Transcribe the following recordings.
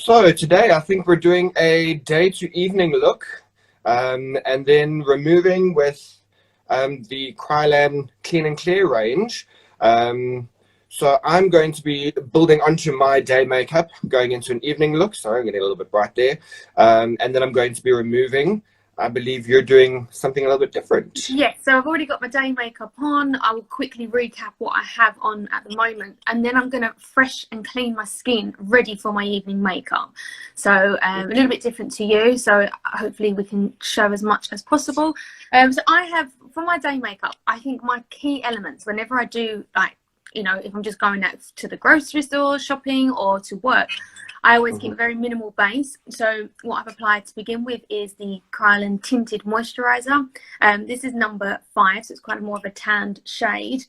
So today I think we're doing a day to evening look, and then removing with the Kryolan Clean and Clear range. So I'm going to be building onto my day makeup, going into an evening look. Sorry, I'm getting a little bit bright there. And then I'm going to be removing. I believe you're doing something a little bit different. Yes, so I've already got my day makeup on. I will quickly recap what I have on at the moment, and then I'm going to fresh and clean my skin ready for my evening makeup. So a little bit different to you, so hopefully we can show as much as possible. So I have, for my day makeup, I think my key elements, whenever I do, like, you know, if I'm just going out to the grocery store, shopping, or to work, I always keep a very minimal base. So what I've applied to begin with is the Kryolan Tinted Moisturiser. This is number 5, so it's kind of more of a tanned shade.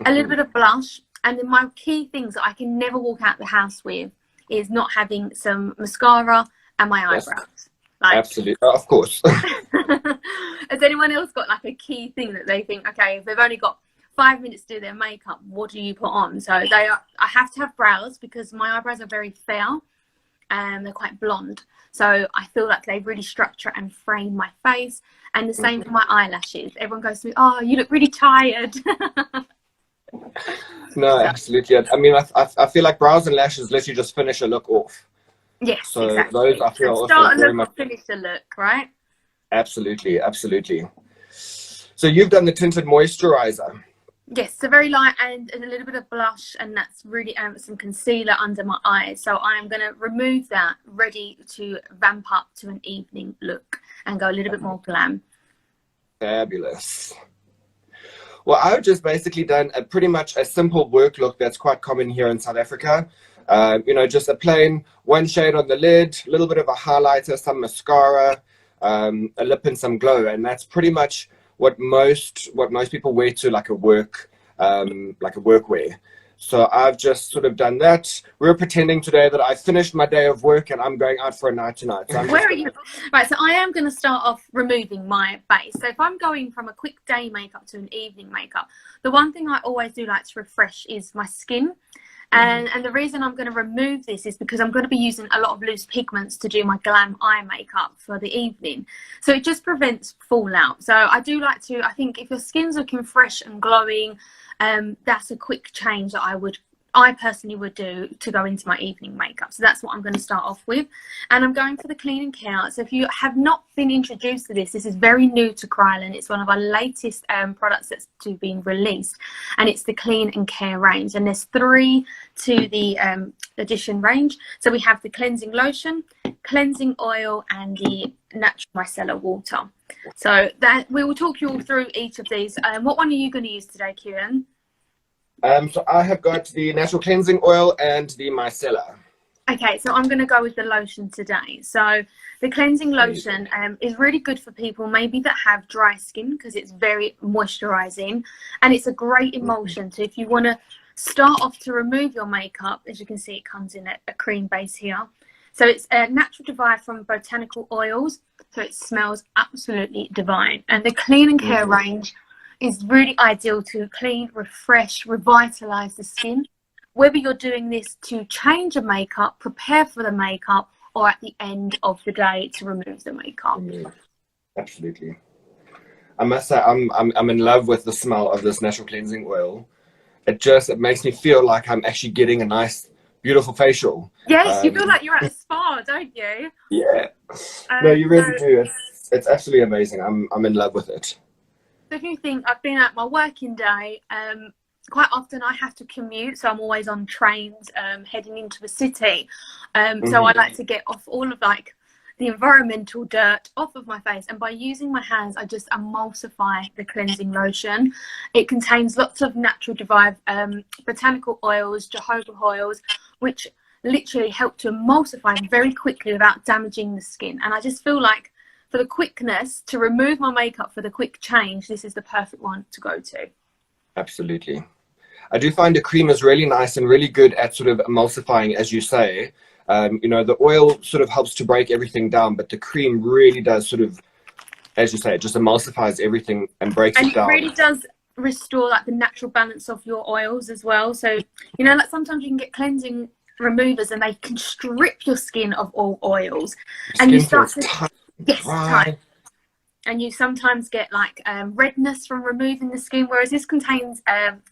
A little bit of blush. And then my key things that I can never walk out the house with is not having some mascara and my eyebrows. Like, absolutely, of course. Has anyone else got like a key thing that they think, okay, if they've only got 5 minutes to do their makeup, what do you put on? So I have to have brows because my eyebrows are very fair and they're quite blonde. So I feel like they really structure and frame my face. And the same for my eyelashes. Everyone goes to me, oh, you look really tired. No, absolutely. I mean, I feel like brows and lashes literally just finish a look off. Yes, so exactly. Those I feel also start a very look, much finish a look, right? Absolutely, absolutely. So you've done the tinted moisturizer. Yes, so very light and a little bit of blush, and that's really some concealer under my eyes. So I am going to remove that, ready to vamp up to an evening look and go a little bit more glam. Fabulous. Well, I've just basically done pretty much a simple work look that's quite common here in South Africa. You know, just a plain one shade on the lid, a little bit of a highlighter, some mascara, a lip and some glow, and that's pretty much what most people wear to like a work wear. So I've just sort of done that. We're pretending today that I finished my day of work and I'm going out for a night tonight. So where are you? Right, so I am going to start off removing my base. So if I'm going from a quick day makeup to an evening makeup, the one thing I always do like to refresh is my skin. And the reason I'm going to remove this is because I'm going to be using a lot of loose pigments to do my glam eye makeup for the evening. So it just prevents fallout. So I do like to, I think if your skin's looking fresh and glowing, that's a quick change that I personally would do to go into my evening makeup. So that's what I'm going to start off with. And I'm going for the Clean and Care. So if you have not been introduced to this is very new to Kryolan. It's one of our latest products that's been released. And it's the Clean and Care range. And there's 3 to the Edition range. So we have the cleansing lotion, cleansing oil, and the natural micellar water. So that we will talk you all through each of these. What one are you going to use today, Kieran? So I have got the natural cleansing oil and the micellar. Okay, so I'm going to go with the lotion today. So the cleansing lotion is really good for people maybe that have dry skin because it's very moisturizing and it's a great emulsion. So if you want to start off to remove your makeup, as you can see, it comes in a cream base here. So it's a natural derived from botanical oils, so it smells absolutely divine. And the Clean and Care range is really ideal to clean, refresh, revitalize the skin. Whether you're doing this to change a makeup, prepare for the makeup, or at the end of the day to remove the makeup. Absolutely. I must say I'm in love with the smell of this natural cleansing oil. It makes me feel like I'm actually getting a nice, beautiful facial. Yes, you feel like you're at a spa, don't you? Yeah. No, you really do. It's absolutely amazing. I'm in love with it. So if you think I've been at my working day, quite often I have to commute, so I'm always on trains heading into the city. So I like to get off all of like the environmental dirt off of my face, and by using my hands I just emulsify the cleansing lotion. It contains lots of natural derived botanical oils, jojoba oils, which literally help to emulsify very quickly without damaging the skin. And I just feel like for the quickness to remove my makeup, for the quick change, this is the perfect one to go to. Absolutely. I do find the cream is really nice and really good at sort of emulsifying, as you say. You know, the oil sort of helps to break everything down, but the cream really does sort of, as you say, it just emulsifies everything and breaks it down. And it really does restore like the natural balance of your oils as well. So, you know, like sometimes you can get cleansing removers, and they can strip your skin of all oils. And you start to, yes, tight. And you sometimes get like redness from removing the skin, whereas this contains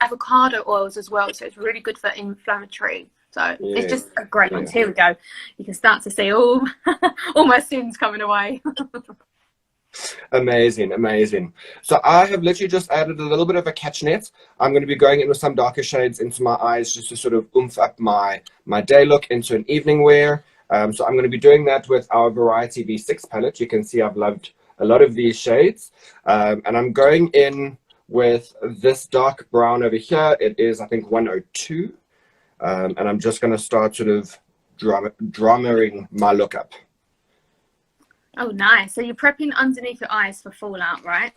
avocado oils as well, so it's really good for inflammatory. So it's just a great one. Here we go. You can start to see all my sins coming away. Amazing, amazing. So I have literally just added a little bit of a catch net. I'm going to be going in with some darker shades into my eyes just to sort of oomph up my day look into an evening wear. So I'm going to be doing that with our Variety V6 palette. You can see I've loved a lot of these shades. And I'm going in with this dark brown over here. It is, I think, 102. And I'm just going to start sort of dramaing my look up. Oh, nice. So you're prepping underneath your eyes for fallout, right?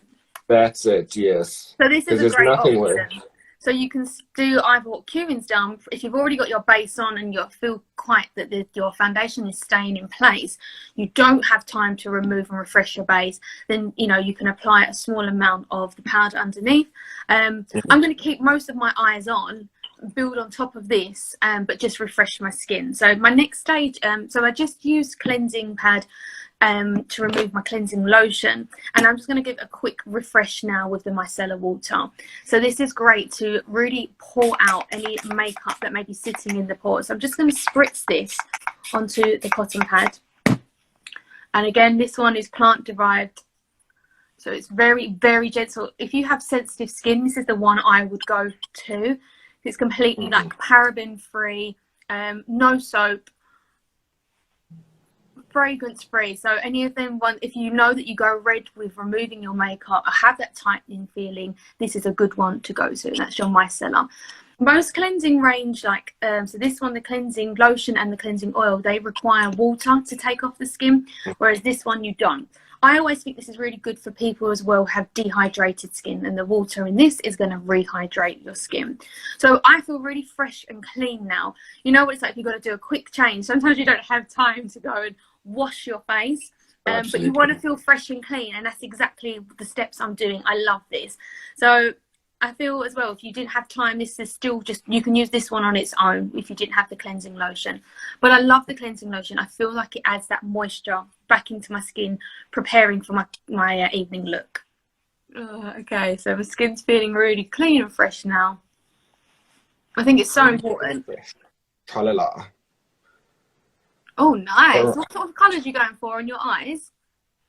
That's it, yes. So this is a great option. Worse. So you can do either what Kieran's done. If you've already got your base on and you feel quite that your foundation is staying in place, you don't have time to remove and refresh your base, then, you know, you can apply a small amount of the powder underneath. I'm going to keep most of my eyes on, build on top of this, but just refresh my skin. So my next stage, so I just used cleansing pad to remove my cleansing lotion, and I'm just going to give a quick refresh now with the micellar water. So this is great to really pour out any makeup that may be sitting in the pores. So I'm just going to spritz this onto the cotton pad, and again, this one is plant derived, so it's very, very gentle. If you have sensitive skin, this is the one I would go to. It's completely like paraben free, no soap, fragrance free. So any of them, if you know that you go red with removing your makeup or have that tightening feeling, this is a good one to go to. That's your micellar. Most cleansing range, like so this one, the cleansing lotion and the cleansing oil, they require water to take off the skin, whereas this one you don't. I always think this is really good for people as well who have dehydrated skin, and the water in this is going to rehydrate your skin. So I feel really fresh and clean now. You know what it's like, you've got to do a quick change. Sometimes you don't have time to go and wash your face, but you want to feel fresh and clean, and that's exactly the steps I'm doing. I love this. So I feel as well, if you didn't have time, this is still just, you can use this one on its own if you didn't have the cleansing lotion. But I love the cleansing lotion. I feel like it adds that moisture back into my skin, preparing for my evening look. Okay, so my skin's feeling really clean and fresh now. I think it's so important. Tralala. Oh, nice. What sort of colours are you going for on your eyes?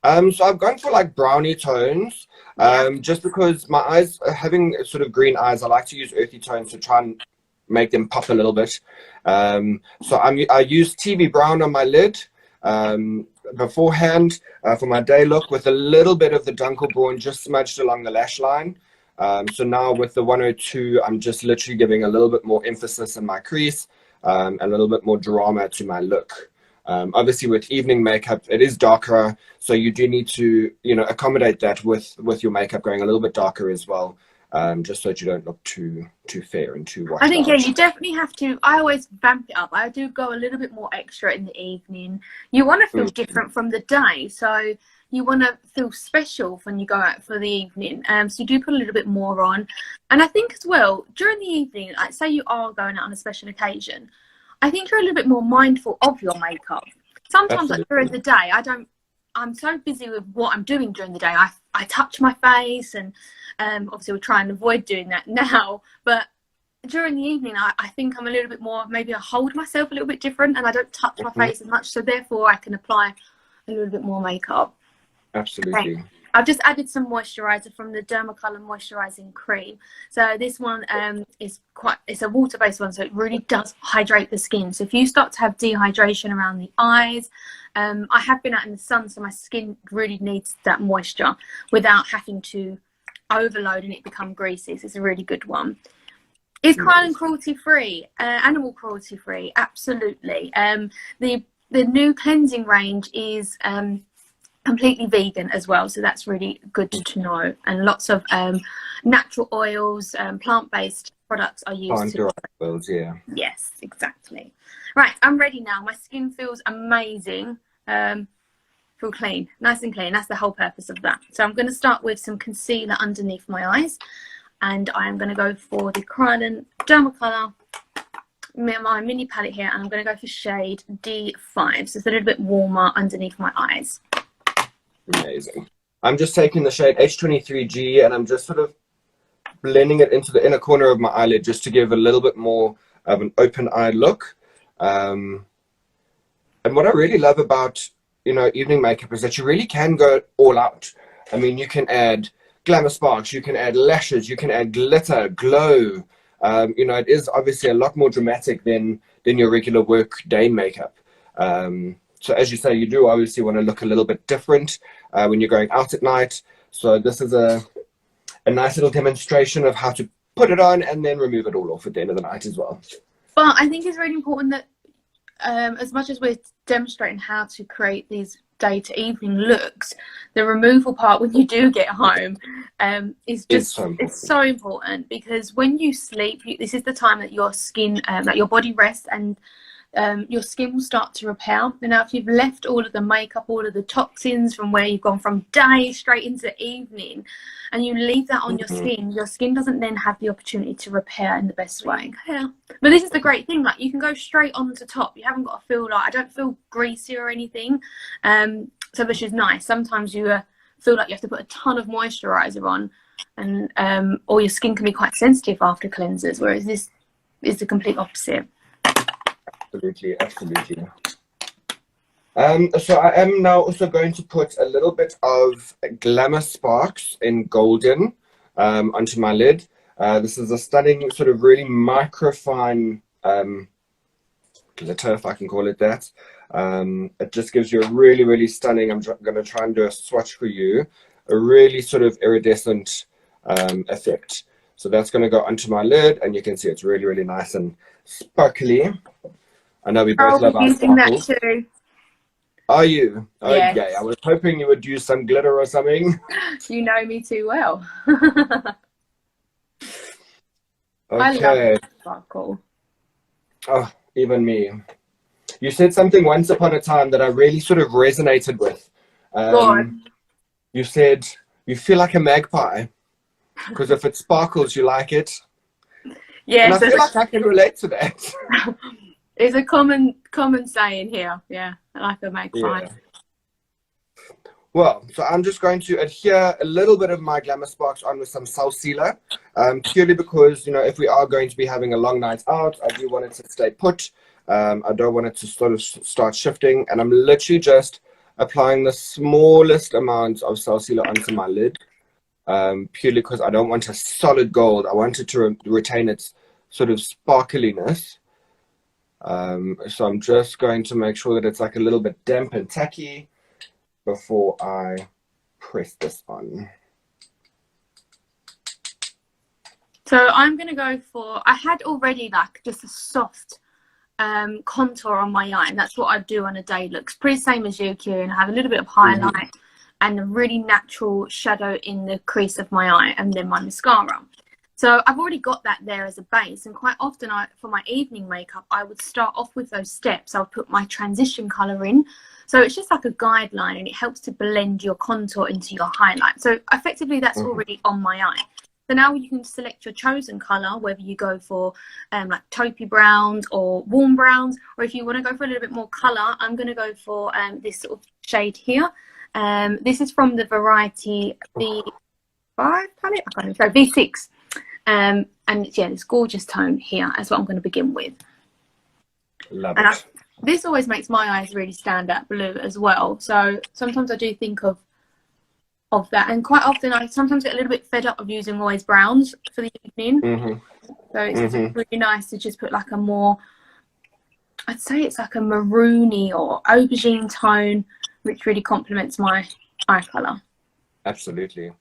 So I've gone for like brownie tones, just because my eyes, having sort of green eyes, I like to use earthy tones to try and make them pop a little bit. So I use TV brown on my lid beforehand for my day look, with a little bit of the Dunkelbraun just smudged along the lash line. So now with the 102, I'm just literally giving a little bit more emphasis in my crease, a little bit more drama to my look. Obviously with evening makeup, it is darker, so you do need to, you know, accommodate that with your makeup going a little bit darker as well, just so that you don't look too fair and too washed I think, out. yeah, you definitely have to. I always vamp it up. I do go a little bit more extra in the evening. You want to feel different from the day, so you want to feel special when you go out for the evening. So you do put a little bit more on. And I think as well, during the evening, like say you are going out on a special occasion, I think you're a little bit more mindful of your makeup. Sometimes like during the day, I'm so busy with what I'm doing during the day. I touch my face, and obviously we're trying to avoid doing that now. But during the evening, I think I'm a little bit more, maybe I hold myself a little bit different, and I don't touch my face as much. So therefore I can apply a little bit more makeup. Absolutely. Okay. I've just added some moisturizer from the Dermacolor moisturizing cream. So this one it's a water-based one, so it really does hydrate the skin. So if you start to have dehydration around the eyes, I have been out in the sun, so my skin really needs that moisture without having to overload and it become greasy. So it's a really good one. Is Kryolan cruelty-free? Animal cruelty-free? Absolutely. The new cleansing range is completely vegan as well, so that's really good to know. And lots of natural oils, plant-based products are used. Oils, yeah. Yes, exactly. Right, I'm ready now. My skin feels amazing. Feel clean, nice and clean. That's the whole purpose of that. So I'm going to start with some concealer underneath my eyes, and I'm going to go for the Kryolan Dermacolor my mini palette here, and I'm going to go for shade D5. So it's a little bit warmer underneath my eyes. Amazing. I'm just taking the shade H23G and I'm just sort of blending it into the inner corner of my eyelid just to give a little bit more of an open-eyed look. And what I really love about, you know, evening makeup is that you really can go all out. I mean, you can add glamour sparks, you can add lashes, you can add glitter, glow. You know, it is obviously a lot more dramatic than your regular work day makeup. So as you say, you do obviously want to look a little bit different when you're going out at night. So this is a nice little demonstration of how to put it on and then remove it all off at the end of the night as well. But I think it's really important that as much as we're demonstrating how to create these day to evening looks, the removal part when you do get home is just it's so important, because when you sleep, this is the time that your skin that your body rests, and your skin will start to repair. And now if you've left all of the makeup, all of the toxins from where you've gone from day straight into evening, and you leave that on your skin doesn't then have the opportunity to repair in the best way. Yeah. But this is the great thing, like you can go straight on to top. You haven't got to feel like, I don't feel greasy or anything. So which is nice. Sometimes you feel like you have to put a ton of moisturizer on, and or your skin can be quite sensitive after cleansers, whereas this is the complete opposite. Absolutely, absolutely. So I am now also going to put a little bit of Glamour Sparks in Golden onto my lid. This is a stunning sort of really microfine glitter, if I can call it that. It just gives you a really, really stunning, I'm going to try and do a swatch for you, a really sort of iridescent effect. So that's going to go onto my lid, and you can see it's really, really nice and sparkly. I know we both love our sparkles. That too. Are you? Yes. Okay, I was hoping you would use some glitter or something. You know me too well. Okay. I love sparkle. Oh, even me. You said something once upon a time that I really sort of resonated with. You said you feel like a magpie because if it sparkles, you like it. Yes, and I feel like I can relate to that. It's a common saying here. Yeah, I like a magpie. Yeah. Well, so I'm just going to adhere a little bit of my Glamour Sparks on with some Cell Sealer, purely because, you know, if we are going to be having a long night out, I do want it to stay put. I don't want it to sort of start shifting, and I'm literally just applying the smallest amount of Cell Sealer onto my lid, purely because I don't want a solid gold. I want it to retain its sort of sparkliness. So I'm just going to make sure that it's like a little bit damp and tacky before I press this on. So I'm going to go for, I had already like just a soft contour on my eye, and that's what I do on a day look. It's pretty same as you, Kieran. I have a little bit of highlight and a really natural shadow in the crease of my eye, and then my mascara. So I've already got that there as a base, and quite often for my evening makeup, I would start off with those steps. I'll put my transition colour in. So it's just like a guideline, and it helps to blend your contour into your highlight. So effectively that's already on my eye. So now you can select your chosen colour, whether you go for like taupey browns or warm browns, or if you want to go for a little bit more colour, I'm going to go for this sort of shade here. This is from the variety V5 palette, I can't even say, V6. And yeah, this gorgeous tone here is what I'm going to begin with. Love it. This always makes my eyes really stand out blue as well. So sometimes I do think of that, and quite often I sometimes get a little bit fed up of using always browns for the evening. So it's really nice to just put like a more, I'd say it's like a maroony or aubergine tone, which really complements my eye colour. Absolutely.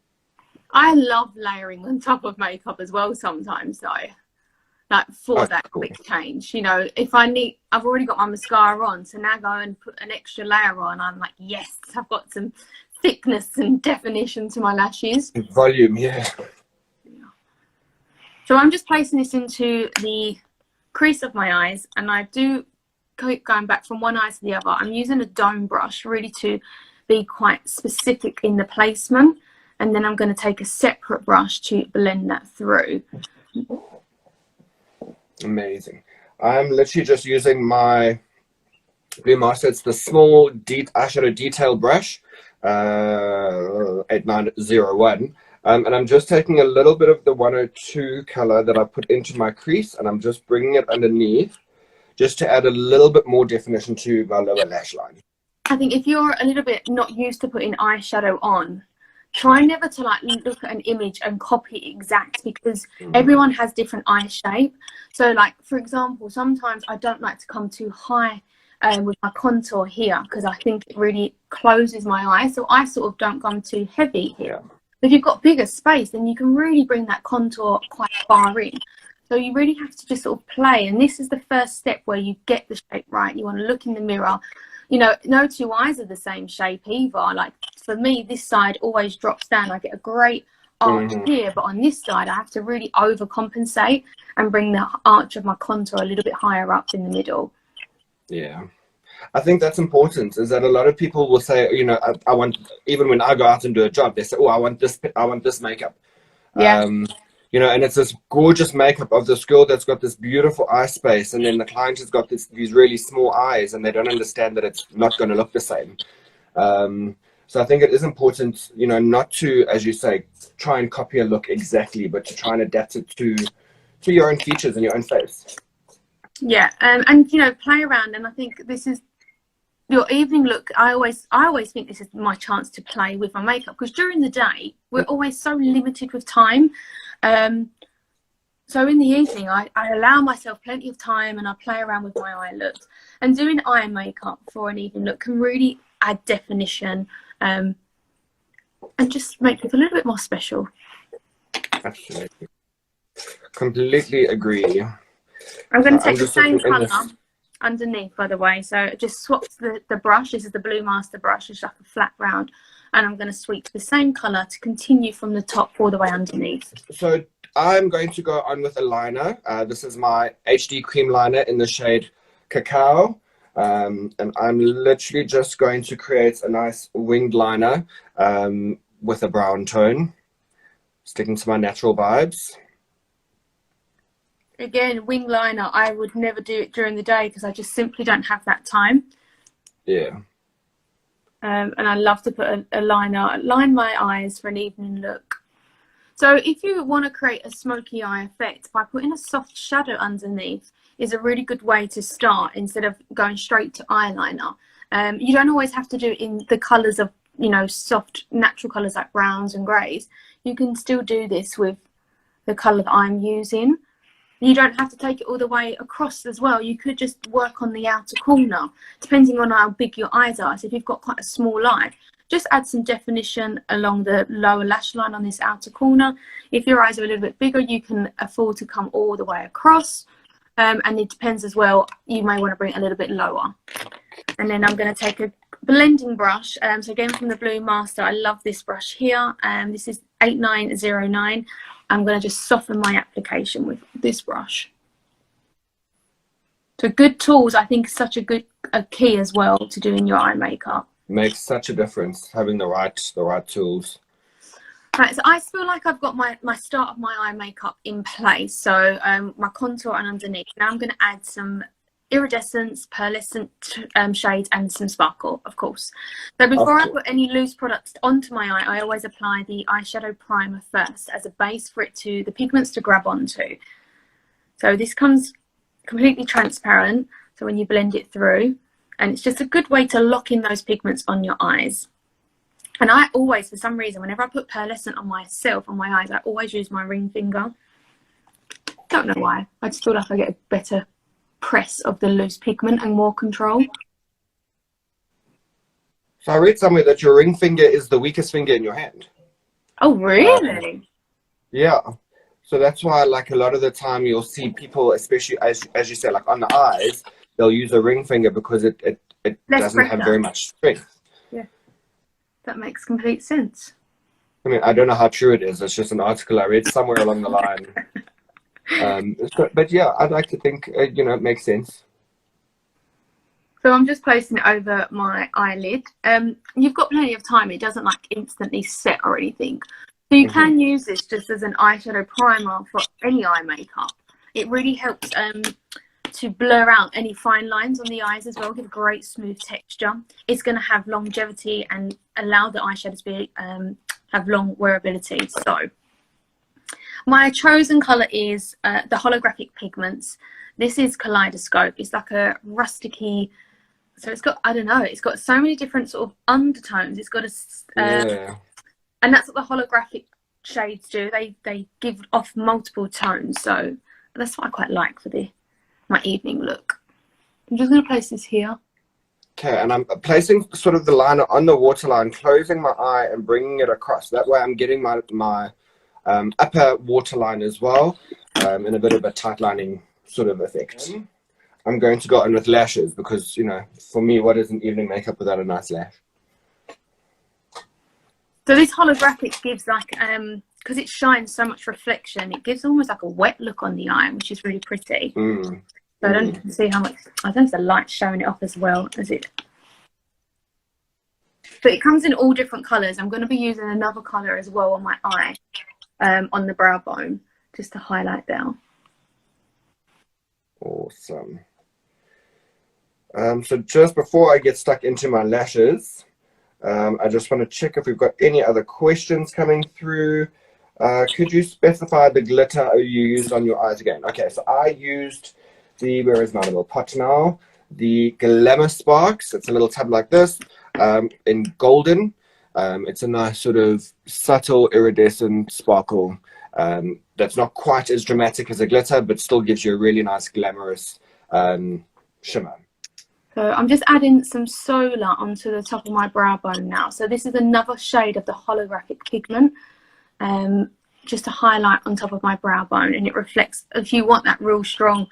I love layering on top of makeup as well sometimes though, like for that quick change. You know, if I've already got my mascara on, so now go and put an extra layer on, I'm like, yes, I've got some thickness and definition to my lashes. Volume, yeah. So I'm just placing this into the crease of my eyes, and I do keep going back from one eye to the other. I'm using a dome brush really to be quite specific in the placement. And then I'm going to take a separate brush to blend that through. Amazing. I'm literally just using my Blue Master. It's the small eyeshadow detail brush, 8901. And I'm just taking a little bit of the 102 color that I put into my crease, and I'm just bringing it underneath just to add a little bit more definition to my lower lash line. I think if you're a little bit not used to putting eyeshadow on, try never to like look at an image and copy it exact, because everyone has different eye shape. So like, for example, sometimes I don't like to come too high with my contour here, because I think it really closes my eye. So I sort of don't come too heavy here. If you've got bigger space, then you can really bring that contour quite far in. So you really have to just sort of play. And this is the first step where you get the shape right. You want to look in the mirror. You know, no two eyes are the same shape either. Like for me, this side always drops down. I get a great arch here, but on this side, I have to really overcompensate and bring the arch of my contour a little bit higher up in the middle. Yeah. I think that's important, is that a lot of people will say, you know, I want, even when I go out and do a job, they say, oh, I want this makeup. Yeah. You know, and it's this gorgeous makeup of this girl that's got this beautiful eye space, and then the client has got these really small eyes, and they don't understand that it's not going to look the same. So I think it is important, you know, not to, as you say, try and copy a look exactly, but to try and adapt it to your own features and your own face. Yeah, and you know, play around. And I think this is your evening look. I always think this is my chance to play with my makeup, because during the day we're always so limited with time. So in the evening I allow myself plenty of time, and I play around with my eye looks. And doing eye makeup for an evening look can really add definition, and just make it a little bit more special. Absolutely, completely agree. I'm going to take the same colour underneath, by the way. So just swapped the brush. This is the Blue Master brush. It's like a flat round. And I'm going to sweep the same colour to continue from the top all the way underneath. So I'm going to go on with a liner. This is my HD cream liner in the shade Cacao. And I'm literally just going to create a nice winged liner with a brown tone, sticking to my natural vibes. Again, wing liner, I would never do it during the day because I just simply don't have that time. Yeah. And I love to put a liner, line my eyes for an evening look. So if you want to create a smoky eye effect, by putting a soft shadow underneath is a really good way to start instead of going straight to eyeliner. You don't always have to do it in the colours of, you know, soft natural colours like browns and greys. You can still do this with the colour that I'm using. You don't have to take it all the way across as well. You could just work on the outer corner, depending on how big your eyes are. So if you've got quite a small eye, just add some definition along the lower lash line on this outer corner. If your eyes are a little bit bigger, you can afford to come all the way across. And it depends as well, you may want to bring it a little bit lower. And then I'm going to take a blending brush. So again, from the Blue Master, I love this brush here. This is 8909. I'm going to just soften my application with this brush. So good tools, I think, is such a key as well to doing your eye makeup. Makes such a difference, having the right tools. Right, so I feel like I've got my start of my eye makeup in place. So my contour and underneath. Now I'm going to add some iridescence, pearlescent shades and some sparkle, of course. So before I put any loose products onto my eye, I always apply the eyeshadow primer first as a base for the pigments to grab onto. So this comes completely transparent, so when you blend it through, and it's just a good way to lock in those pigments on your eyes. And I always, for some reason, whenever I put pearlescent on myself, on my eyes, I always use my ring finger. Don't know why. I just feel like I get a better press of the loose pigment and more control. So I read somewhere that your ring finger is the weakest finger in your hand. Oh, really? Yeah. So that's why, like, a lot of the time you'll see people, especially as you say, like on the eyes, they'll use a ring finger because it doesn't have very much strength. Yeah, that makes complete sense. I mean, I don't know how true it is. It's just an article I read somewhere along the line. But yeah, I'd like to think, you know, it makes sense. So I'm just placing it over my eyelid. You've got plenty of time. It doesn't like instantly set or anything. So you can use this just as an eyeshadow primer for any eye makeup. It really helps to blur out any fine lines on the eyes as well, give a great smooth texture. It's going to have longevity and allow the eyeshadow to be have long wearability. So my chosen colour is the Holographic Pigments. This is Kaleidoscope. It's like a rusticy, so it's got, I don't know, it's got so many different sort of undertones. It's got a and that's what the holographic shades do. They give off multiple tones, so that's what I quite like for my evening look. I'm just going to place this here. Okay, and I'm placing sort of the liner on the waterline, closing my eye and bringing it across. That way I'm getting my upper waterline as well, in a bit of a tight lining sort of effect. I'm going to go in with lashes because, you know, for me, what is an evening makeup without a nice lash? So this holographic gives like, because it shines so much reflection, it gives almost like a wet look on the eye, which is really pretty. So I don't see how much, I don't know if the light's showing it off as well as it. But it comes in all different colours. I'm going to be using another colour as well on my eye, on the brow bone, just to highlight there. Awesome. So just before I get stuck into my lashes, I just want to check if we've got any other questions coming through. Could you specify the glitter you used on your eyes again? Okay, so I used the, where is my little pot now? The Glamour Sparks. It's a little tub like this, in golden. It's a nice sort of subtle iridescent sparkle. That's not quite as dramatic as a glitter, but still gives you a really nice glamorous shimmer. So I'm just adding some Solar onto the top of my brow bone now. So this is another shade of the Holographic Pigment, just to highlight on top of my brow bone, and it reflects, if you want that real strong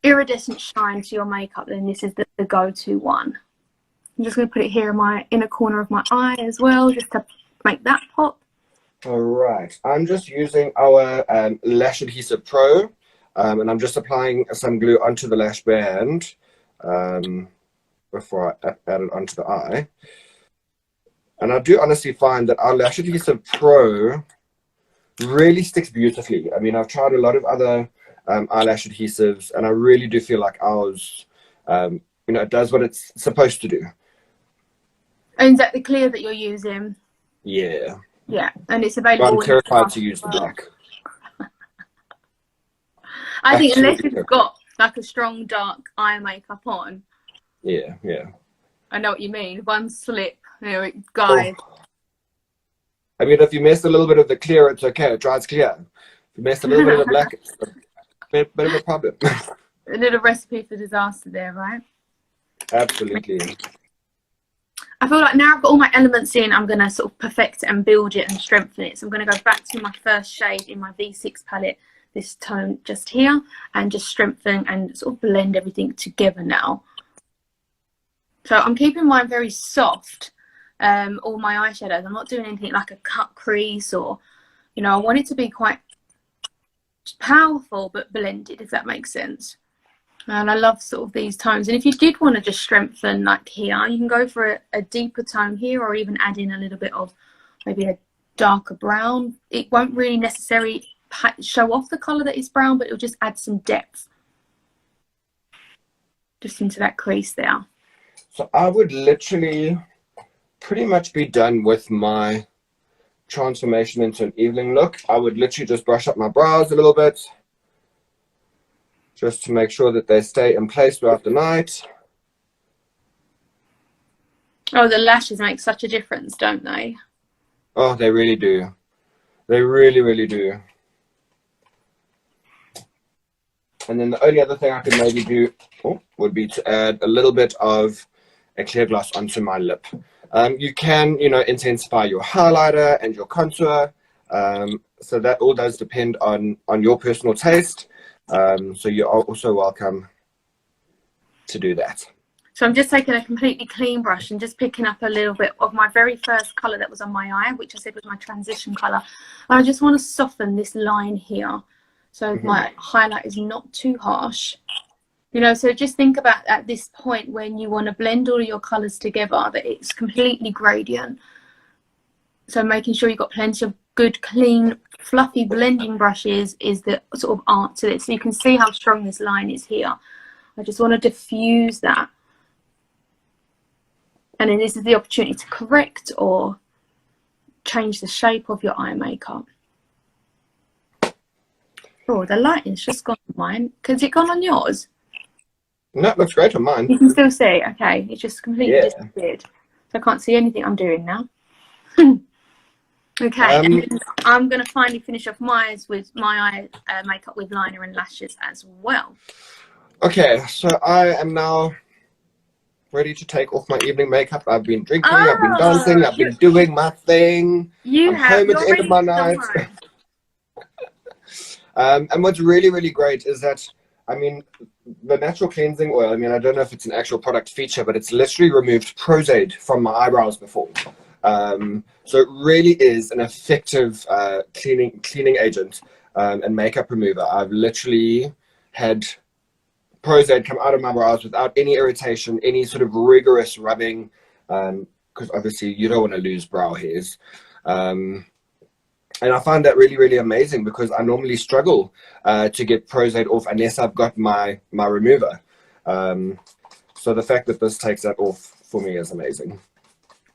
iridescent shine to your makeup, then this is the go-to one. I'm just going to put it here in my inner corner of my eye as well, just to make that pop. All right, I'm just using our Lash Adhesive Pro, and I'm just applying some glue onto the lash band before I add it onto the eye. And I do honestly find that our Lash Adhesive Pro really sticks beautifully. I mean, I've tried a lot of other eyelash adhesives, and I really do feel like ours, you know, it does what it's supposed to do. And is that the clear that you're using? Yeah. Yeah, and it's available. But I'm terrified to use the black. I think unless you've got like a strong dark eye makeup on. Yeah, yeah. I know what you mean. One slip, you know, guys. Oh. I mean, if you miss a little bit of the clear, it's okay. It dries clear. If you miss a little bit of the black, it's a bit of a problem. A little recipe for disaster there, right? Absolutely. I feel like now I've got all my elements in, I'm going to sort of perfect and build it and strengthen it. So I'm going to go back to my first shade in my V6 palette, this tone just here, and just strengthen and sort of blend everything together now. So I'm keeping mine very soft, all my eyeshadows. I'm not doing anything like a cut crease or, you know, I want it to be quite powerful but blended, if that makes sense. And I love sort of these tones. And if you did want to just strengthen like here, you can go for a deeper tone here, or even add in a little bit of maybe a darker brown. It won't really necessarily show off the colour that is brown, but it'll just add some depth just into that crease there. So I would literally pretty much be done with my transformation into an evening look. I would literally just brush up my brows a little bit, just to make sure that they stay in place throughout the night. Oh, the lashes make such a difference, don't they? Oh, they really do. They really, really do. And then the only other thing I could maybe do would be to add a little bit of a clear gloss onto my lip. You can, you know, intensify your highlighter and your contour. So that all does depend on your personal taste. So you're also welcome to do that. So I'm just taking a completely clean brush and just picking up a little bit of my very first colour that was on my eye, which I said was my transition colour. And I just want to soften this line here, so my highlight is not too harsh. You know, so just think about at this point when you want to blend all of your colours together, that it's completely gradient. So making sure you've got plenty of good, clean, fluffy blending brush is the sort of art to it. So you can see how strong this line is here. I just want to diffuse that. And then this is the opportunity to correct or change the shape of your eye makeup. Oh, the lighting's just gone on mine. Has it gone on yours? No, it looks great on mine. You can still see. Okay, it just completely disappeared. So I can't see anything I'm doing now. Okay, and then I'm going to finally finish off my eyes with my eye makeup with liner and lashes as well. Okay, so I am now ready to take off my evening makeup. I've been drinking, I've been dancing, I've been doing my thing. I'm home at the end of my night. And what's really, really great is that, I mean, the natural cleansing oil, I mean, I don't know if it's an actual product feature, but it's literally removed Pros-Aide from my eyebrows before. So it really is an effective cleaning agent and makeup remover. I've literally had Pros-Aide come out of my brows without any irritation, any sort of rigorous rubbing, because obviously you don't want to lose brow hairs. And I find that really, really amazing because I normally struggle to get Pros-Aide off unless I've got my remover. So the fact that this takes that off for me is amazing.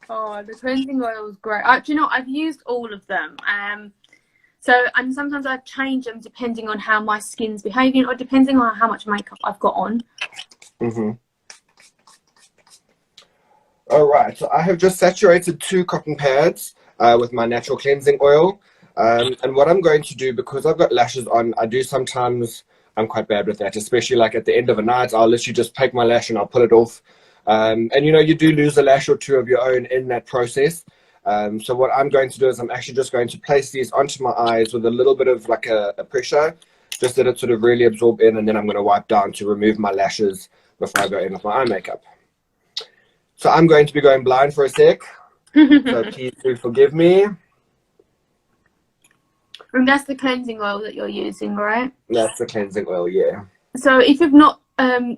Oh, the cleansing oil is great. Do you know, I've used all of them. And sometimes I change them depending on how my skin's behaving or depending on how much makeup I've got on. All right, so I have just saturated 2 cotton pads with my natural cleansing oil. And what I'm going to do, because I've got lashes on, I do sometimes, I'm quite bad with that, especially like at the end of a night, I'll literally just take my lash and I'll pull it off. And you know, you do lose a lash or 2 of your own in that process. So what I'm going to do is I'm actually just going to place these onto my eyes with a little bit of like a pressure, just that it sort of really absorb in, and then I'm going to wipe down to remove my lashes before I go in with my eye makeup. So I'm going to be going blind for a sec, so please do forgive me. And that's the cleansing oil that you're using, right? That's the cleansing oil, yeah. So if you've not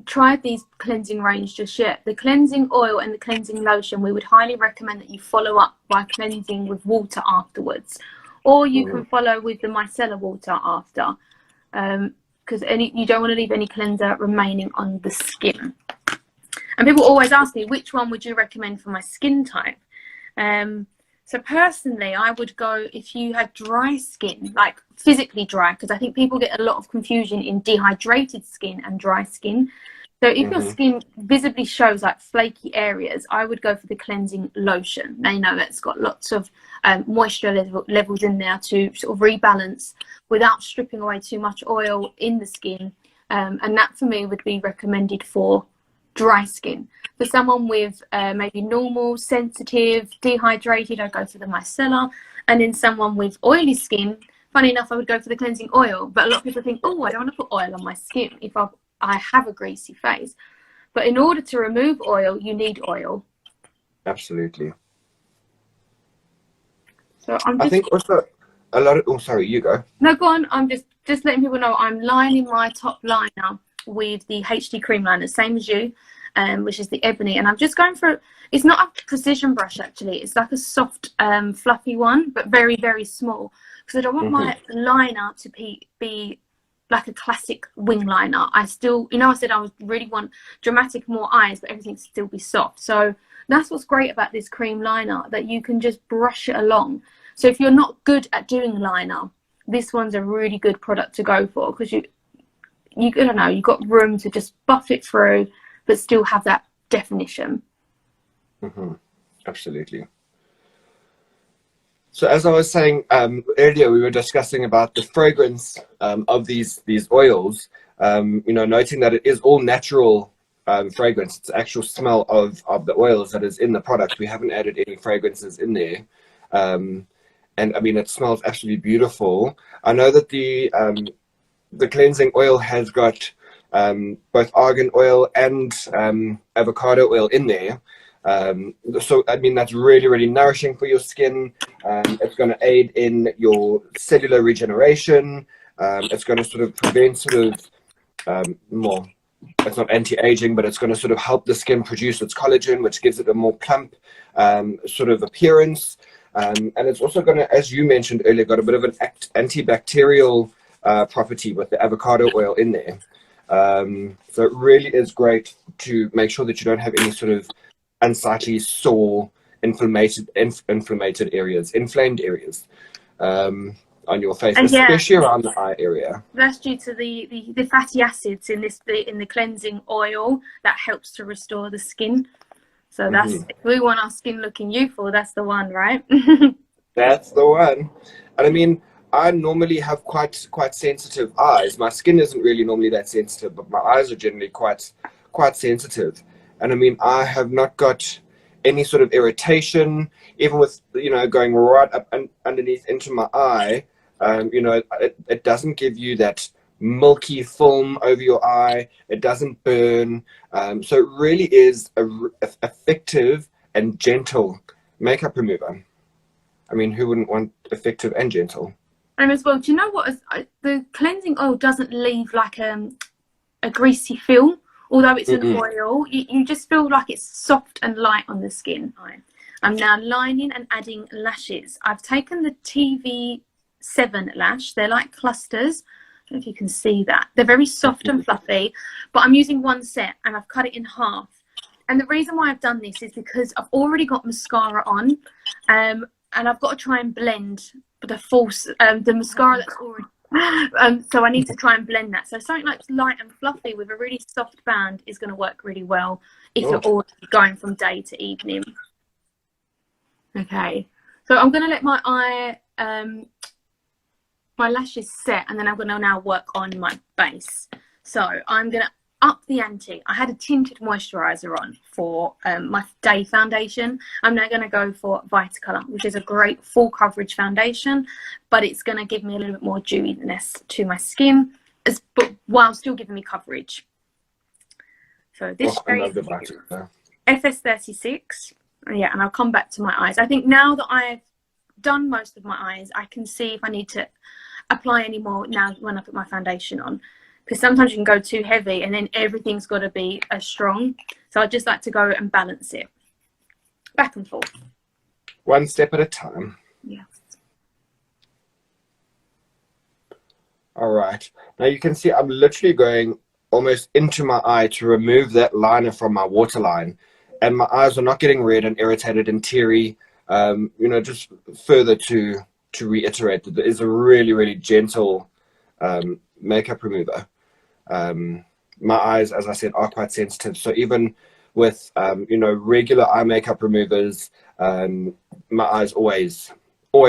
tried these cleansing range just yet, the cleansing oil and the cleansing lotion, we would highly recommend that you follow up by cleansing with water afterwards, or you can follow with the micellar water after, because you don't want to leave any cleanser remaining on the skin. And people always ask me, which one would you recommend for my skin type? So personally, I would go if you had dry skin, like physically dry, because I think people get a lot of confusion in dehydrated skin and dry skin. So if your skin visibly shows like flaky areas, I would go for the cleansing lotion. Now, you know, it's got lots of moisture levels in there to sort of rebalance without stripping away too much oil in the skin. And that for me would be recommended for dry skin. For someone with maybe normal, sensitive, dehydrated, I'd go for the micellar. And then someone with oily skin, funny enough, I would go for the cleansing oil. But a lot of people think, oh, I don't want to put oil on my skin if I have a greasy face. But in order to remove oil, you need oil. Absolutely. So I think also a lot of, oh, sorry, you go. No, go on. I'm just letting people know I'm lining my top liner with the HD cream liner, same as you. Which is the ebony, and I'm just going for, it's not a precision brush actually, it's like a soft fluffy one, but very, very small, because I don't want my liner to be like a classic wing liner. I still, you know, I said I would really want dramatic, more eyes, but everything still be soft. So that's what's great about this cream liner, that you can just brush it along. So if you're not good at doing liner, this one's a really good product to go for, because you I don't know, you've got room to just buff it through but still have that definition. Absolutely. So as I was saying earlier, we were discussing about the fragrance of these oils, you know, noting that it is all natural fragrance. It's the actual smell of the oils that is in the product. We haven't added any fragrances in there. And I mean, it smells absolutely beautiful. I know that the cleansing oil has got both argan oil and avocado oil in there. So I mean, that's really, really nourishing for your skin. It's going to aid in your cellular regeneration. It's going to sort of prevent more, it's not anti-aging, but it's going to sort of help the skin produce its collagen, which gives it a more plump sort of appearance. And it's also going to, as you mentioned earlier, got a bit of an antibacterial property with the avocado oil in there. So it really is great to make sure that you don't have any sort of unsightly, sore, inflamed areas on your face, especially around the eye area. That's due to the fatty acids in the cleansing oil that helps to restore the skin. So that's if we want our skin looking youthful, that's the one, right? That's the one. And I mean, I normally have quite sensitive eyes. My skin isn't really normally that sensitive, but my eyes are generally quite sensitive. And I mean, I have not got any sort of irritation, even with, you know, going right up underneath into my eye. You know, it doesn't give you that milky film over your eye. It doesn't burn. So it really is a effective and gentle makeup remover. I mean, who wouldn't want effective and gentle? And as well, do you know what? The cleansing oil doesn't leave like a greasy feel. Although it's an oil, you just feel like it's soft and light on the skin. I'm now lining and adding lashes. I've taken the TV7 lash. They're like clusters. I don't know if you can see that. They're very soft and fluffy, but I'm using one set and I've cut it in half. And the reason why I've done this is because I've already got mascara on, and I've got to try and blend the mascara that's already. So I need to try and blend that. So something like light and fluffy with a really soft band is going to work really well if you're already going from day to evening. Okay, so I'm going to let my eye, my lashes set, and then I'm going to now work on my base. So I'm going to up the ante. I had a tinted moisturizer on for my day foundation. I'm now going to go for Vitacolor, which is a great full coverage foundation, but it's going to give me a little bit more dewiness to my skin, but while still giving me coverage. So this shade is FS36. Yeah, and I'll come back to my eyes. I think now that I've done most of my eyes, I can see if I need to apply any more now when I put my foundation on. Because sometimes you can go too heavy and then everything's got to be as strong. So I just like to go and balance it back and forth. One step at a time. Yes. All right. Now you can see I'm literally going almost into my eye to remove that liner from my waterline. And my eyes are not getting red and irritated and teary. You know, just further to reiterate that there is a really, really gentle makeup remover. My eyes, as I said, are quite sensitive. So even with, you know, regular eye makeup removers, my eyes always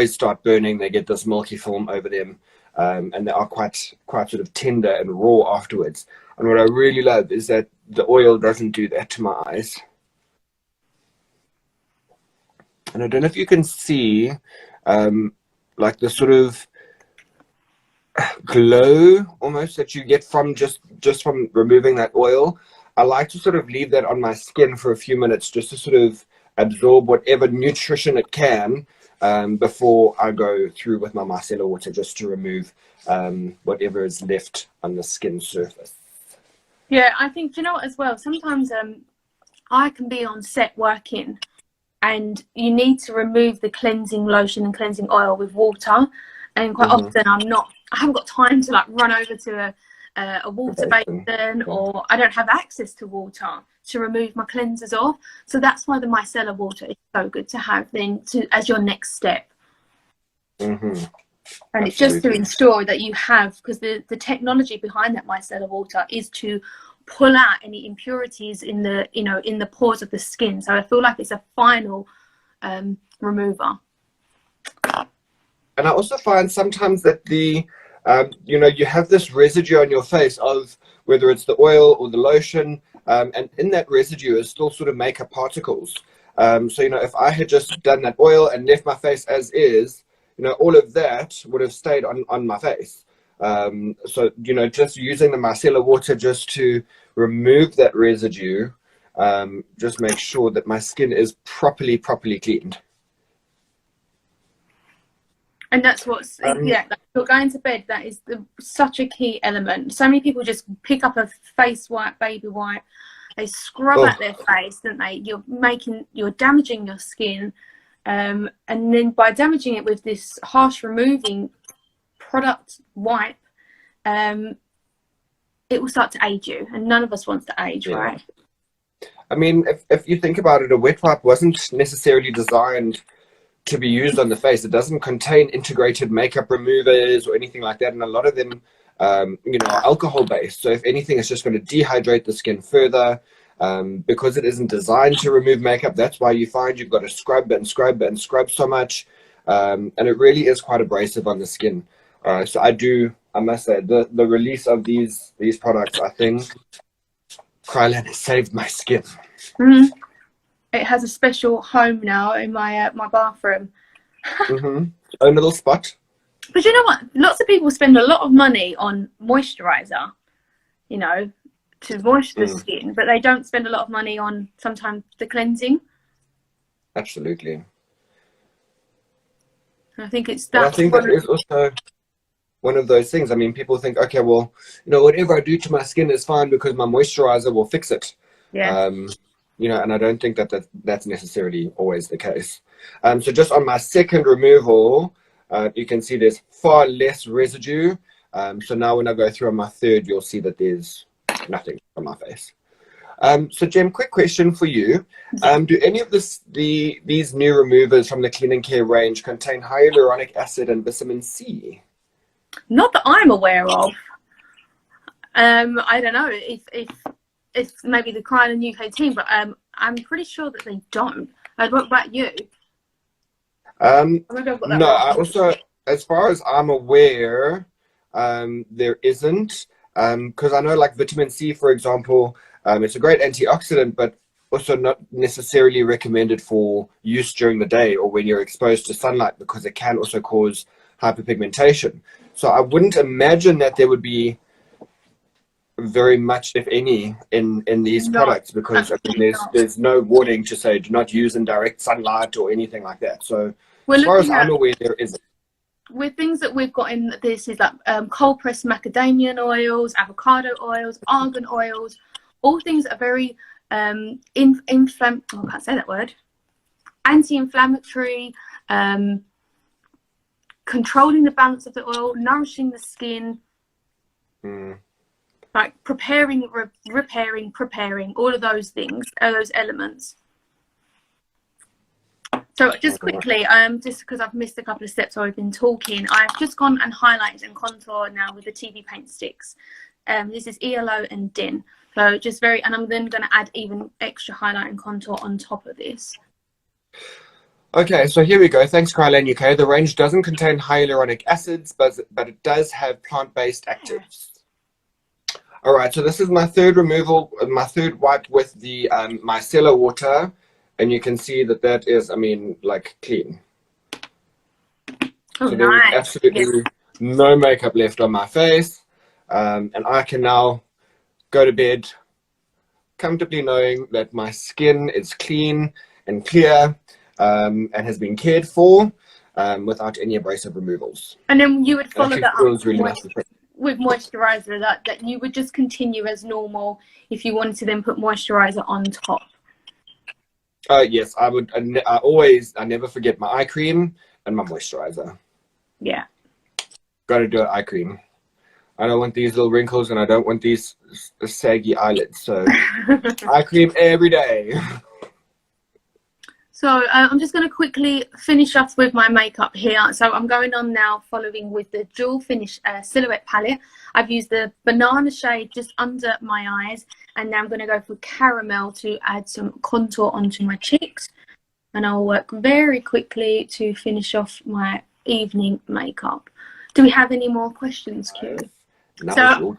start burning. They get this milky film over them, and they are quite sort of tender and raw afterwards. And what I really love is that the oil doesn't do that to my eyes. And I don't know if you can see, like the sort of glow almost that you get from just from removing that oil. I like to sort of leave that on my skin for a few minutes just to sort of absorb whatever nutrition it can before I go through with my micellar water, just to remove whatever is left on the skin surface. Yeah, I think, you know what, as well, sometimes I can be on set working and you need to remove the cleansing lotion and cleansing oil with water, and quite often I haven't got time to like run over to a water basin, or I don't have access to water to remove my cleansers off. So that's why the micellar water is so good to have then as your next step. And it's just to ensure that you have, because the technology behind that micellar water is to pull out any impurities in the, you know, in the pores of the skin. So I feel like it's a final remover. And I also find sometimes that the you know, you have this residue on your face of whether it's the oil or the lotion, and in that residue is still sort of makeup particles. So, you know, if I had just done that oil and left my face as is, you know, all of that would have stayed on my face. So, you know, just using the micellar water just to remove that residue, just make sure that my skin is properly cleaned. And that's what's, yeah, like you're going to bed, that is such a key element. So many people just pick up a face wipe, baby wipe, they scrub out their face, don't they? You're damaging your skin, and then by damaging it with this harsh removing product wipe, it will start to age you, and none of us wants to age, right? I mean, if you think about it, a wet wipe wasn't necessarily designed to be used on the face. It doesn't contain integrated makeup removers or anything like that, and a lot of them, you know, are alcohol based. So if anything, it's just going to dehydrate the skin further. Because it isn't designed to remove makeup, that's why you find you've got to scrub and scrub and scrub so much, and it really is quite abrasive on the skin. So I must say, the release of these products, I think, Kryolan has saved my skin. Mm-hmm. It has a special home now in my my bathroom. A little spot. But you know what? Lots of people spend a lot of money on moisturizer, you know, to moisturize the skin, but they don't spend a lot of money on sometimes the cleansing. Absolutely. And I think it's that. I think that is also one of those things. I mean, people think, okay, well, you know, whatever I do to my skin is fine because my moisturizer will fix it. Yeah. You know, and I don't think that that's necessarily always the case. So just on my second removal, you can see there's far less residue. So now when I go through on my third, you'll see that there's nothing on my face. So Jem, quick question for you. Do any of these new removers from the Clean & Care range contain hyaluronic acid and vitamin C? Not that I'm aware of. I don't know if maybe the Kryolan UK team, but I'm pretty sure that they don't. What about you? No, I also, as far as I'm aware, there isn't. Because I know, like vitamin C, for example, it's a great antioxidant, but also not necessarily recommended for use during the day or when you're exposed to sunlight, because it can also cause hyperpigmentation. So I wouldn't imagine that there would be very much, if any, in these products, because I mean, there's no warning to say do not use in direct sunlight or anything like that. So as far as I'm aware, there isn't. With things that we've got in this is like cold pressed macadamia oils, avocado oils, argan oils, all things that are very I can't say that word, anti-inflammatory, controlling the balance of the oil, nourishing the skin, like preparing, repairing, all of those things, those elements. So just quickly, just because I've missed a couple of steps while we've been talking, I've just gone and highlighted and contoured now with the TV paint sticks. This is ELO and DIN. So just and I'm then going to add even extra highlight and contour on top of this. Okay, so here we go. Thanks, Kryolan UK. The range doesn't contain hyaluronic acids, but it does have plant-based actives. All right, so this is my third removal, my third wipe with the micellar water. And you can see that is, I mean, like clean. Oh, so there is absolutely no makeup left on my face. And I can now go to bed comfortably knowing that my skin is clean and clear and has been cared for without any abrasive removals. And then you would follow that up really with moisturizer, that you would just continue as normal if you wanted to then put moisturizer on top. Yes, I would. I never forget my eye cream and my moisturizer. Yeah. Got to do an eye cream. I don't want these little wrinkles, and I don't want these saggy eyelids. So, eye cream every day. So I'm just going to quickly finish off with my makeup here. So I'm going on now following with the Dual Finish Silhouette Palette. I've used the banana shade just under my eyes. And now I'm going to go for caramel to add some contour onto my cheeks. And I'll work very quickly to finish off my evening makeup. Do we have any more questions, Q? So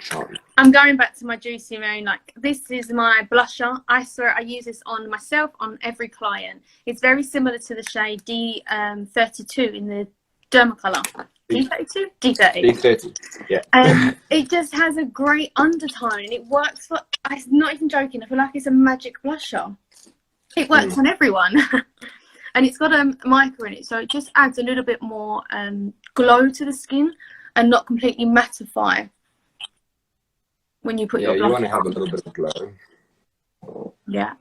I'm going back to my Juicy Moon. Like, this is my blusher. I swear I use this on myself, on every client. It's very similar to the shade D32 in the Dermacolor. D32? D30. D30, yeah. It just has a great undertone. It works for, I'm not even joking, I feel like it's a magic blusher. It works on everyone. And it's got a mica in it, so it just adds a little bit more glow to the skin and not completely mattify when you put your blusher on. You want to have a little bit of glow. Yeah.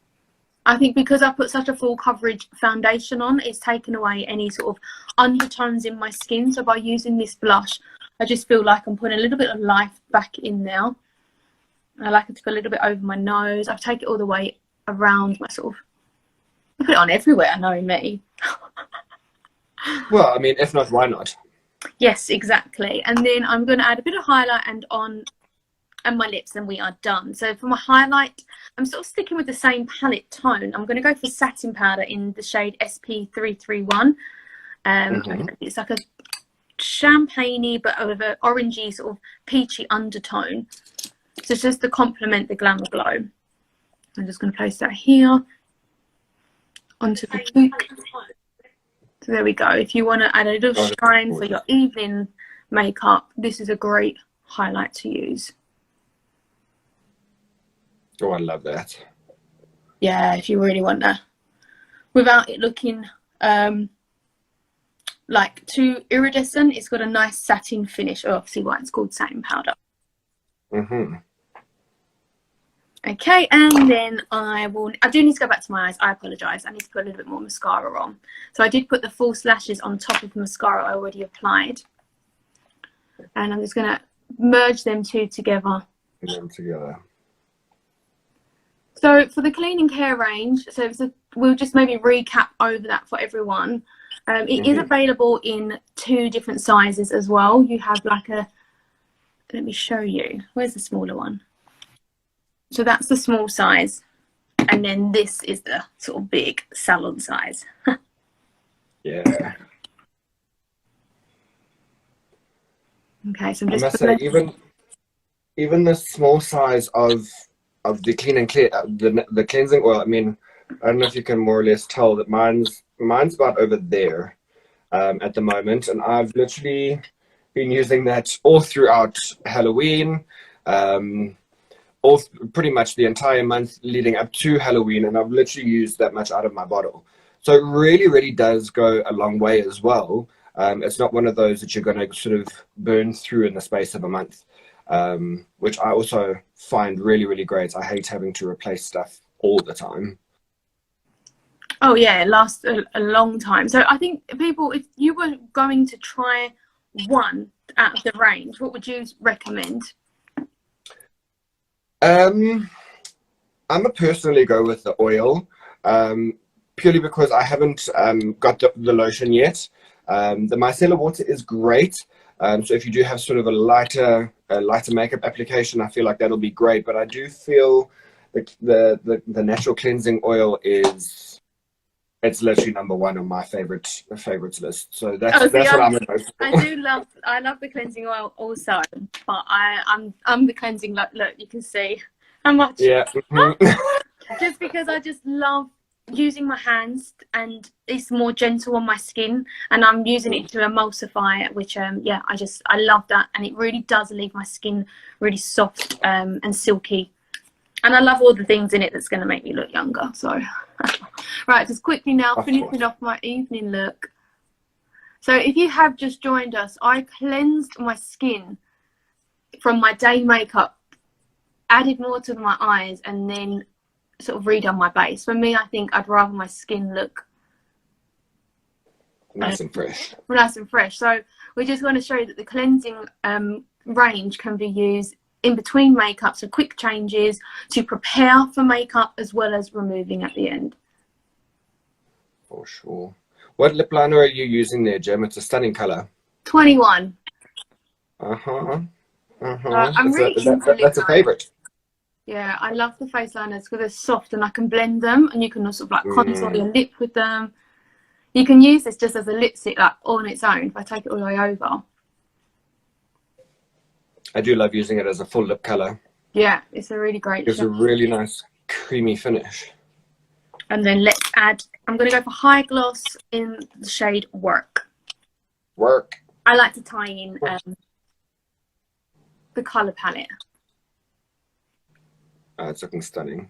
I think because I put such a full coverage foundation on, it's taken away any sort of undertones in my skin. So by using this blush, I just feel like I'm putting a little bit of life back in there. I like it to go a little bit over my nose. I take it all the way around my sort of, I put it on everywhere, knowing me. Well, I mean, if not, why not? Yes, exactly. And then I'm going to add a bit of highlight and my lips, and we are done. So for my highlight, I'm sort of sticking with the same palette tone. I'm going to go for satin powder in the shade SP331. It's like a champagne-y but with an orangey sort of peachy undertone. So it's just to complement the Glamour Glow. I'm just going to place that here onto the cheek. So there we go. If you want to add a little shine for your evening makeup, this is a great highlight to use. Oh, I love that. Yeah, if you really want that. Without it looking like too iridescent, it's got a nice satin finish. Oh, obviously why it's called satin powder. Okay, and then I do need to go back to my eyes. I apologise. I need to put a little bit more mascara on. So I did put the false lashes on top of the mascara I already applied. And I'm just going to merge them two together. So for the Clean and Care range, so we'll just maybe recap over that for everyone. It is available in 2 different sizes as well. You have like a, let me show you. Where's the smaller one? So that's the small size. And then this is the sort of big salon size. Yeah. Okay, so I'm just I must say, even the small size of the Clean and Clear, the cleansing oil, I mean, I don't know if you can more or less tell that mine's about over there at the moment, and I've literally been using that all throughout Halloween, pretty much the entire month leading up to Halloween, and I've literally used that much out of my bottle. So it really, really does go a long way as well. It's not one of those that you're going to sort of burn through in the space of a month, which I also find really, really great. I hate having to replace stuff all the time. Oh yeah, it lasts a long time. So I think people, if you were going to try one out of the range, what would you recommend? I'm a personally go with the oil, purely because I haven't got the lotion yet. The micellar water is great. So if you do have sort of a lighter makeup application, I feel like that'll be great. But I do feel the natural cleansing oil it's literally #1 on my favorites list. So that's what I'm gonna go for. I love the cleansing oil also, but I'm the cleansing look. You can see how much. Yeah. Just because I just love using my hands, and it's more gentle on my skin, and I'm using it to emulsify it, which yeah, I love that, and it really does leave my skin really soft and silky, and I love all the things in it that's going to make me look younger. So right, just quickly now finishing off my evening look. So if you have just joined us, I cleansed my skin from my day makeup, added more to my eyes, and then sort of redone my base. For me, I think I'd rather my skin look nice and fresh. Nice and fresh. So we just want to show you that the cleansing range can be used in between makeup, so quick changes to prepare for makeup as well as removing at the end. For sure. What lip liner are you using there, Jem? It's a stunning color. 21. I'm really that's a favorite. Yeah, I love the face liners because they're soft and I can blend them, and you can also like contour your lip with them. You can use this just as a lipstick, like on its own, if I take it all the way over. I do love using it as a full lip color. Yeah, it's a really great. It's a really nice creamy finish. And then let's add, I'm going to go for high gloss in the shade Work. Work. I like to tie in the color palette. It's looking stunning.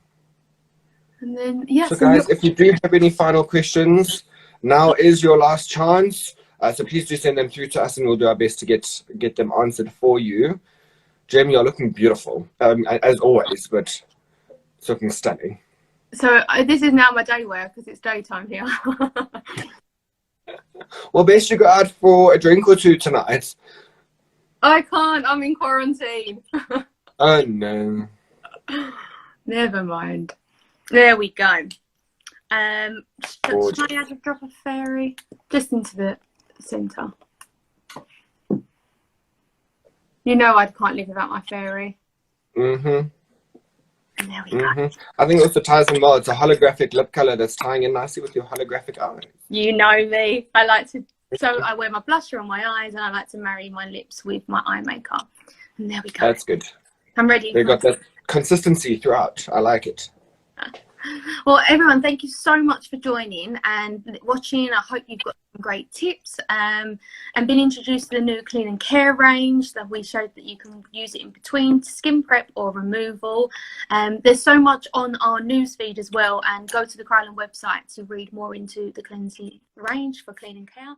And then, yeah. So guys, if you do have any final questions, now is your last chance. So please do send them through to us, and we'll do our best to get them answered for you. Jem, you're looking beautiful, as always, but it's looking stunning. So this is now my day wear because it's daytime here. Well, best you go out for a drink or two tonight. I can't. I'm in quarantine. Oh no. Never mind. There we go. Gorgeous. Should I just drop a fairy just into the centre? You know I can't live without my fairy. Mm-hmm. And there we go. I think it also ties in well. It's a holographic lip color that's tying in nicely with your holographic eyes. You know me. I like to. So I wear my blusher on my eyes, and I like to marry my lips with my eye makeup. And there we go. That's good. I'm ready. They got that consistency throughout. I like it. Well, everyone, thank you so much for joining and watching. I hope you've got some great tips and been introduced to the new clean and care range that we showed that you can use it in between skin prep or removal. There's so much on our newsfeed as well, and go to the Kryolan website to read more into the cleansing range for clean and care.